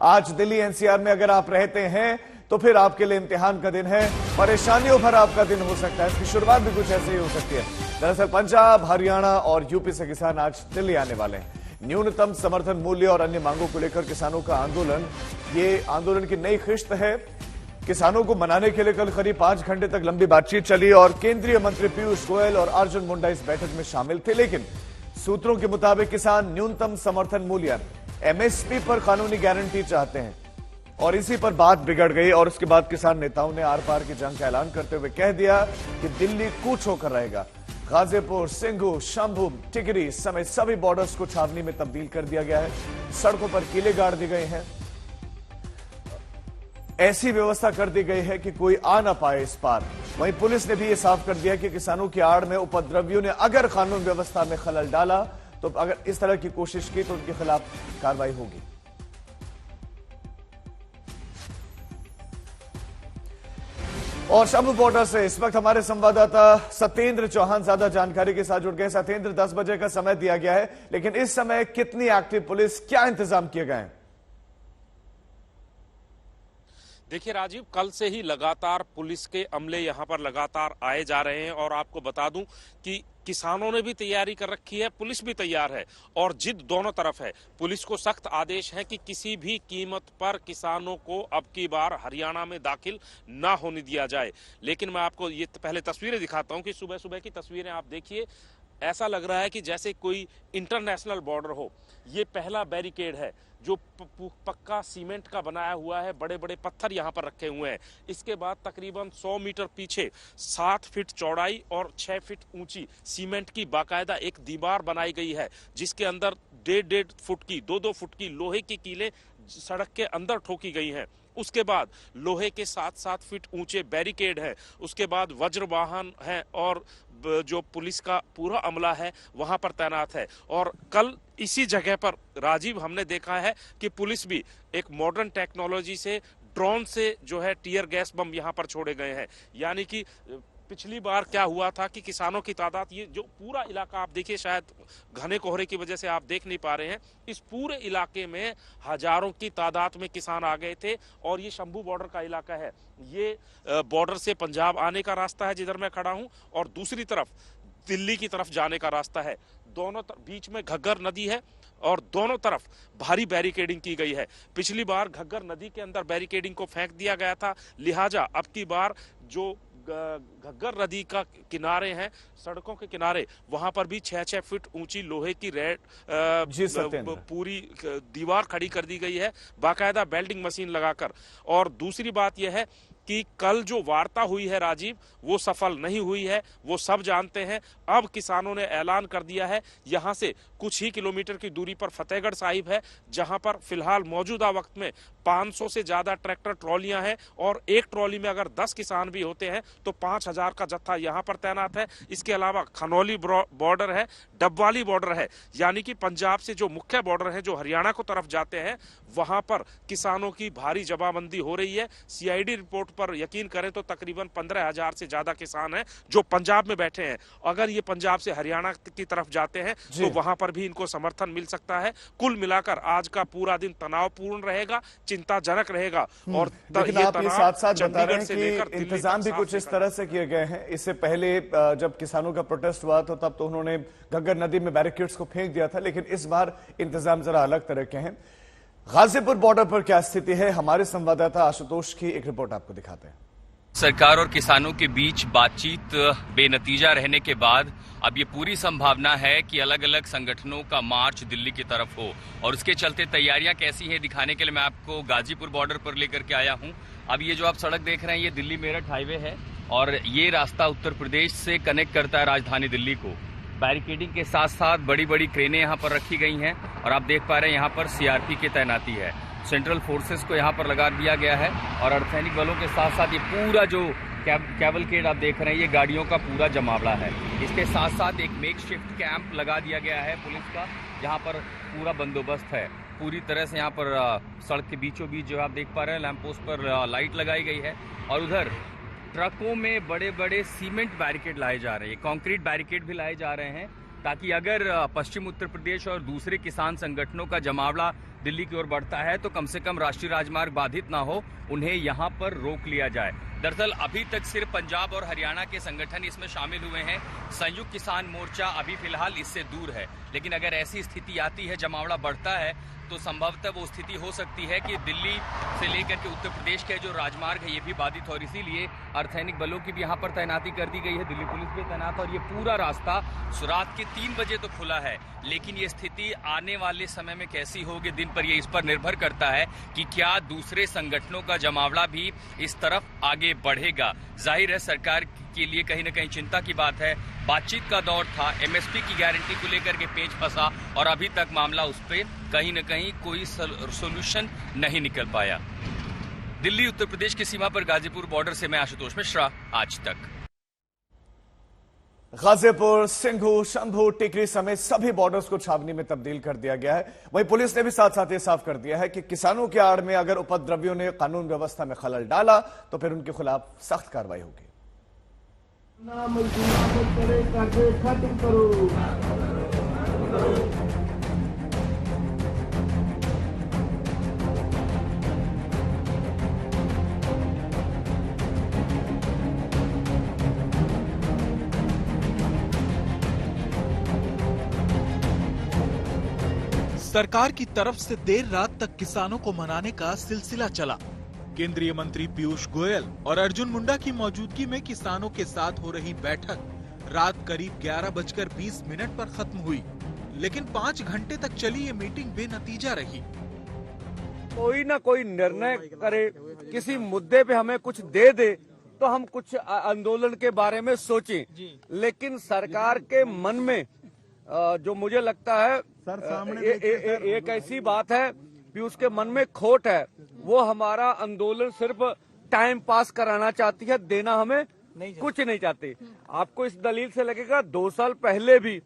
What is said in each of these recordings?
आज दिल्ली एनसीआर में अगर आप रहते हैं तो फिर आपके लिए इम्तिहान का दिन है, परेशानियों भरा आपका दिन हो सकता है। इसकी शुरुआत भी कुछ ऐसे ही हो सकती है। दरअसल पंजाब, हरियाणा और यूपी से किसान आज दिल्ली आने वाले हैं। न्यूनतम समर्थन मूल्य और अन्य मांगों को लेकर किसानों का आंदोलन, ये आंदोलन की नई किश्त है। किसानों को मनाने के लिए कल करीब 5 घंटे तक लंबी बातचीत चली और केंद्रीय मंत्री पीयूष गोयल और अर्जुन मुंडा इस बैठक में शामिल थे। लेकिन सूत्रों के मुताबिक किसान न्यूनतम समर्थन मूल्य एमएसपी पर कानूनी गारंटी चाहते हैं और इसी पर बात बिगड़ गई और उसके बाद किसान नेताओं ने आर पार की जंग का ऐलान करते हुए कह दिया कि दिल्ली कूच होकर रहेगा। गाजीपुर, सिंघू, शंभू, टिकरी समेत सभी बॉर्डर्स को छावनी में तब्दील कर दिया गया है। सड़कों पर किले गाड़ दिए गए हैं। ऐसी व्यवस्था कर दी गई है कि कोई आ ना पाए इस पार। वहीं पुलिस ने भी यह साफ कर दिया कि किसानों की आड़ में उपद्रवियों ने अगर कानून व्यवस्था में खलल डाला तो अगर इस तरह की कोशिश की तो उनके खिलाफ कार्रवाई होगी। और शंभू बॉर्डर से इस वक्त हमारे संवाददाता सत्येंद्र चौहान ज्यादा जानकारी के साथ जुड़ गए। सत्येंद्र, 10 बजे का समय दिया गया है, लेकिन इस समय कितनी एक्टिव पुलिस, क्या इंतजाम किए गए हैं? देखिए राजीव, कल से ही लगातार पुलिस के अमले यहां पर लगातार आए जा रहे हैं और आपको बता दूं कि किसानों ने भी तैयारी कर रखी है, पुलिस भी तैयार है और जिद दोनों तरफ है। पुलिस को सख्त आदेश है कि किसी भी कीमत पर किसानों को अब की बार हरियाणा में दाखिल ना होने दिया जाए। लेकिन मैं आपको ये पहले तस्वीरें दिखाता हूं कि सुबह सुबह की तस्वीरें आप देखिए। ऐसा लग रहा है कि जैसे कोई इंटरनेशनल बॉर्डर हो। ये पहला बैरिकेड है जो पक्का सीमेंट का बनाया हुआ है, बड़े बड़े पत्थर यहाँ पर रखे हुए हैं। इसके बाद तकरीबन 100 मीटर पीछे 7 फीट चौड़ाई और 6 फीट ऊंची सीमेंट की बाकायदा एक दीवार बनाई गई है, जिसके अंदर 1.5 फुट की 2-2 फुट की लोहे की कीलें सड़क के अंदर ठोकी गई हैं। उसके बाद लोहे के 7-7 फीट ऊंचे बैरिकेड हैं। उसके बाद वज्र वाहन है और जो पुलिस का पूरा अमला है वहां पर तैनात है। और कल इसी जगह पर राजीव हमने देखा है कि पुलिस भी एक मॉडर्न टेक्नोलॉजी से ड्रोन से जो है टीयर गैस बम यहां पर छोड़े गए हैं। यानी कि पिछली बार क्या हुआ था कि किसानों की तादाद, ये जो पूरा इलाका आप देखिए, शायद घने कोहरे की वजह से आप देख नहीं पा रहे हैं, इस पूरे इलाके में हजारों की तादाद में किसान आ गए थे। और ये शंभू बॉर्डर का इलाका है। ये बॉर्डर से पंजाब आने का रास्ता है जिधर मैं खड़ा हूं, और दूसरी तरफ दिल्ली की तरफ जाने का रास्ता है। दोनों बीच में घग्गर नदी है और दोनों तरफ भारी बैरिकेडिंग की गई है। पिछली बार घग्गर नदी के अंदर बैरिकेडिंग को फेंक दिया गया था, लिहाजा अब की बार जो घग्गर नदी का किनारे हैं, सड़कों के किनारे, वहां पर भी 6-6 फीट ऊंची लोहे की पूरी दीवार खड़ी कर दी गई है, बाकायदा बेल्डिंग मशीन लगाकर। और दूसरी बात यह है कि कल जो वार्ता हुई है राजीव, वो सफल नहीं हुई है, वो सब जानते हैं। अब किसानों ने ऐलान कर दिया है, यहां से कुछ ही किलोमीटर की दूरी पर फतेहगढ़ साहिब है, जहां पर फिलहाल मौजूदा वक्त में 500 से ज्यादा ट्रैक्टर ट्रॉलियां हैं और एक ट्रॉली में अगर 10 किसान भी होते हैं तो 5000 का जत्था यहां पर तैनात है। इसके अलावा खनौली बॉर्डर है, डबवाली बॉर्डर है, यानी कि पंजाब से जो मुख्य बॉर्डर है जो हरियाणा को तरफ जाते हैं, वहां पर किसानों की भारी जमाबंदी हो रही है। सीआईडी रिपोर्ट पर यकीन करें तो तकरीबन 15,000 से ज्यादा किसान हैं जो पंजाब में बैठे हैं। अगर ये पंजाब से हरियाणा की तरफ जाते हैं तो वहां पर भी इनको समर्थन मिल सकता है। कुल मिलाकर आज का पूरा दिन तनावपूर्ण रहेगा, चिंताजनक रहेगा। और लेकिन आप ये साथ साथ बता रहे हैं कि इंतजाम भी कुछ इस तरह से किए गए हैं। इससे पहले जब किसानों का प्रोटेस्ट हुआ था तब तो उन्होंने घग्गर नदी में बैरिकेड्स को फेंक दिया था, लेकिन इस बार इंतजाम जरा अलग तरह के हैं। गाजीपुर बॉर्डर पर क्या स्थिति है, हमारे संवाददाता आशुतोष की एक रिपोर्ट आपको दिखाते हैं। सरकार और किसानों के बीच बातचीत बेनतीजा रहने के बाद अब ये पूरी संभावना है कि अलग अलग संगठनों का मार्च दिल्ली की तरफ हो, और उसके चलते तैयारियां कैसी है दिखाने के लिए मैं आपको गाजीपुर बॉर्डर पर लेकर के आया हूं। अब ये जो आप सड़क देख रहे हैं ये दिल्ली मेरठ हाईवे है और ये रास्ता उत्तर प्रदेश से कनेक्ट करता है राजधानी दिल्ली को। बैरिकेडिंग के साथ साथ बड़ी बड़ी क्रेनें यहाँ पर रखी गई हैं और आप देख पा रहे हैं यहाँ पर सीआरपी की तैनाती है। सेंट्रल फोर्सेस को यहाँ पर लगा दिया गया है और अर्धसैनिक बलों के साथ साथ ये पूरा जो कैवलकेड आप देख रहे हैं ये गाड़ियों का पूरा जमावड़ा है। इसके साथ साथ एक मेकशिफ्ट कैंप लगा दिया गया है पुलिस का, जहाँ पर पूरा बंदोबस्त है। पूरी तरह से यहाँ पर सड़क के बीचों बीच जो आप देख पा रहे हैं लैंप पोस्ट पर लाइट लगाई गई है और उधर ट्रकों में बड़े बड़े सीमेंट बैरिकेड लाए जा रहे हैं, कंक्रीट बैरिकेड भी लाए जा रहे हैं, ताकि अगर पश्चिम उत्तर प्रदेश और दूसरे किसान संगठनों का जमावड़ा दिल्ली की ओर बढ़ता है तो कम से कम राष्ट्रीय राजमार्ग बाधित ना हो, उन्हें यहाँ पर रोक लिया जाए। दरअसल अभी तक सिर्फ पंजाब और हरियाणा के संगठन इसमें शामिल हुए हैं। संयुक्त किसान मोर्चा अभी फिलहाल इससे दूर है, लेकिन अगर ऐसी स्थिति आती है, जमावड़ा बढ़ता है, तो संभवतः वो स्थिति हो सकती है कि दिल्ली से लेकर के उत्तर प्रदेश के जो राजमार्ग है ये भी बाधित, और इसीलिए अर्धसैनिक बलों की भी यहाँ पर तैनाती कर दी गई है, दिल्ली पुलिस भी तैनात, और ये पूरा रास्ता रात के 3 बजे तो खुला है। लेकिन ये स्थिति आने वाले समय में कैसी होगी दिन पर, ये इस पर निर्भर करता है कि क्या दूसरे संगठनों का जमावड़ा भी इस तरफ आगे बढ़ेगा। जाहिर है सरकार के लिए कहीं न कहीं चिंता की बात है। बातचीत का दौर था, एमएसपी की गारंटी को लेकर के पेच फंसा, और अभी तक मामला उस पर कहीं न कहीं कोई सोल्यूशन नहीं निकल पाया। दिल्ली उत्तर प्रदेश की सीमा पर गाजीपुर बॉर्डर से मैं आशुतोष मिश्रा, आज तक। गाजीपुर, सिंघू, शंभू, टिकरी समेत सभी बॉर्डर्स को छावनी में तब्दील कर दिया गया है। वहीं पुलिस ने भी साथ साथ ये साफ कर दिया है कि किसानों की आड़ में अगर उपद्रवियों ने कानून व्यवस्था में खलल डाला तो फिर उनके खिलाफ सख्त कार्रवाई होगी। खत्म करो। सरकार की तरफ से देर रात तक किसानों को मनाने का सिलसिला चला। केंद्रीय मंत्री पीयूष गोयल और अर्जुन मुंडा की मौजूदगी में किसानों के साथ हो रही बैठक रात करीब 11:20 पर खत्म हुई, लेकिन 5 घंटे तक चली ये मीटिंग बेनतीजा रही। कोई ना कोई निर्णय करे, किसी मुद्दे पे हमें कुछ दे दे तो हम कुछ आंदोलन के बारे में सोचें, लेकिन सरकार के मन में जो मुझे लगता है एक ऐसी बात है पीयूष के मन में खोट है, वो हमारा आंदोलन सिर्फ टाइम पास कराना चाहती है, देना हमें कुछ नहीं चाहती। आपको इस दलील से लगेगा 2 साल पहले भी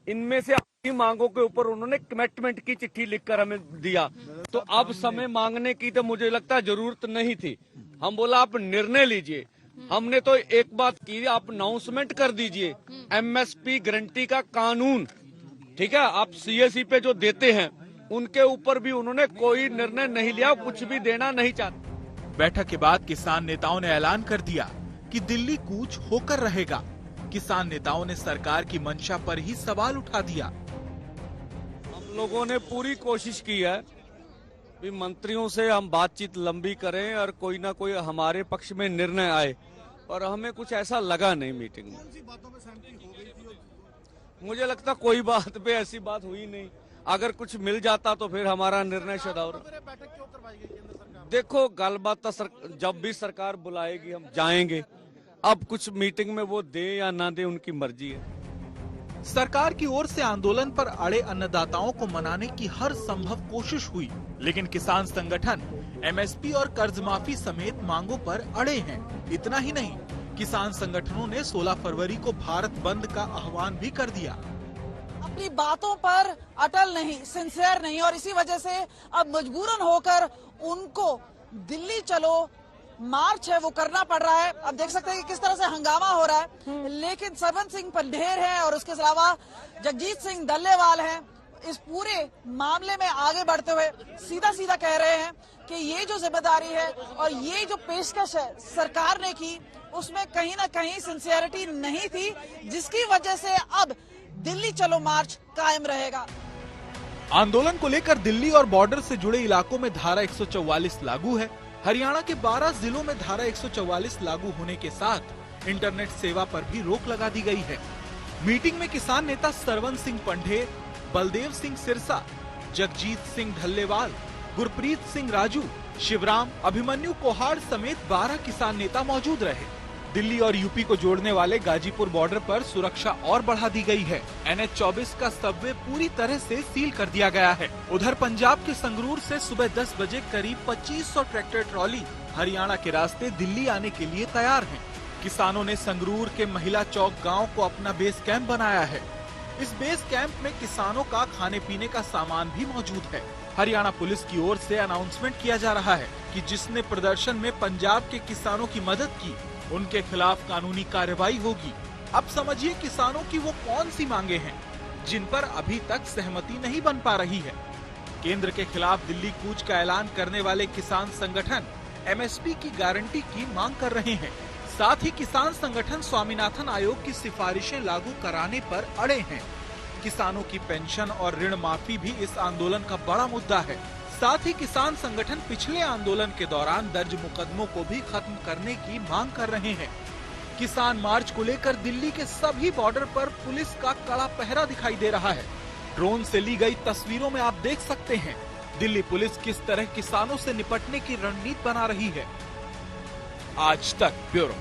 इनमें से मांगों के ऊपर उन्होंने कमिटमेंट की चिट्ठी लिखकर हमें दिया, तो अब समय मांगने की तो मुझे लगता है जरूरत नहीं थी। हम बोला आप निर्णय लीजिए, हमने तो एक बात की, आप अनाउंसमेंट कर दीजिए एमएसपी गारंटी का कानून, ठीक है, आप सीएससी पे जो देते हैं उनके ऊपर भी उन्होंने कोई निर्णय नहीं लिया, कुछ भी देना नहीं चाहते। बैठक के बाद किसान नेताओं ने ऐलान कर दिया कि दिल्ली कूच होकर रहेगा। किसान नेताओं ने सरकार की मंशा पर ही सवाल उठा दिया। हम लोगों ने पूरी कोशिश की है कि मंत्रियों से हम बातचीत लंबी करें और कोई ना कोई हमारे पक्ष में निर्णय आए, और हमें कुछ ऐसा लगा नहीं मीटिंग में। मुझे लगता कोई बात पे ऐसी बात हुई नहीं, अगर कुछ मिल जाता तो फिर हमारा निर्णय शदाउर। देखो गलबात तो जब भी सरकार बुलाएगी हम जाएंगे, अब कुछ मीटिंग में वो दे या ना दे उनकी मर्जी है। सरकार की ओर से आंदोलन पर अड़े अन्नदाताओं को मनाने की हर संभव कोशिश हुई, लेकिन किसान संगठन एमएसपी और कर्ज माफी समेत मांगों पर अड़े हैं। इतना ही नहीं, किसान संगठनों ने 16 फरवरी को भारत बंद का आह्वान भी कर दिया। अपनी बातों पर अटल नहीं, सिंसियर नहीं, और इसी वजह से अब मजबूरन होकर उनको दिल्ली चलो मार्च है वो करना पड़ रहा है। अब देख सकते हैं कि किस तरह से हंगामा हो रहा है, लेकिन सरवन सिंह पंढेर है और उसके अलावा जगजीत सिंह डल्लेवाल हैं, इस पूरे मामले में आगे बढ़ते हुए सीधा सीधा कह रहे हैं कि ये जो जिम्मेदारी है और ये जो पेशकश है सरकार ने की, उसमें कहीं ना कहीं सिंसियरिटी नहीं थी, जिसकी वजह से अब दिल्ली चलो मार्च कायम रहेगा। आंदोलन को लेकर दिल्ली और बॉर्डर से जुड़े इलाकों में धारा 144 लागू है। हरियाणा के 12 जिलों में धारा 144 लागू होने के साथ इंटरनेट सेवा पर भी रोक लगा दी गई है। मीटिंग में किसान नेता सरवन सिंह पंढेर, बलदेव सिंह सिरसा, जगजीत सिंह ढल्लेवाल, गुरप्रीत सिंह राजू, शिवराम, अभिमन्यु कोहाड़ समेत 12 किसान नेता मौजूद रहे। दिल्ली और यूपी को जोड़ने वाले गाजीपुर बॉर्डर पर सुरक्षा और बढ़ा दी गई है। NH 24 का सबवे पूरी तरह से सील कर दिया गया है। उधर पंजाब के संगरूर से सुबह 10 बजे करीब 2500 ट्रैक्टर ट्रॉली हरियाणा के रास्ते दिल्ली आने के लिए तैयार हैं। किसानों ने संगरूर के महिला चौक गांव को अपना बेस कैंप बनाया है। इस बेस कैंप में किसानों का खाने पीने का सामान भी मौजूद है। हरियाणा पुलिस की ओर से अनाउंसमेंट किया जा रहा है कि जिसने प्रदर्शन में पंजाब के किसानों की मदद की, उनके खिलाफ कानूनी कार्रवाई होगी। अब समझिए किसानों की वो कौन सी मांगे हैं जिन पर अभी तक सहमति नहीं बन पा रही है। केंद्र के खिलाफ दिल्ली कूच का ऐलान करने वाले किसान संगठन एमएसपी की गारंटी की मांग कर रहे हैं। साथ ही किसान संगठन स्वामीनाथन आयोग की सिफारिशें लागू कराने पर अड़े हैं। किसानों की पेंशन और ऋण माफी भी इस आंदोलन का बड़ा मुद्दा है। साथ ही किसान संगठन पिछले आंदोलन के दौरान दर्ज मुकदमों को भी खत्म करने की मांग कर रहे हैं। किसान मार्च को लेकर दिल्ली के सभी बॉर्डर पर पुलिस का कड़ा पहरा दिखाई दे रहा है। ड्रोन से ली गई तस्वीरों में आप देख सकते हैं दिल्ली पुलिस किस तरह किसानों से निपटने की रणनीति बना रही है। आज तक ब्यूरो।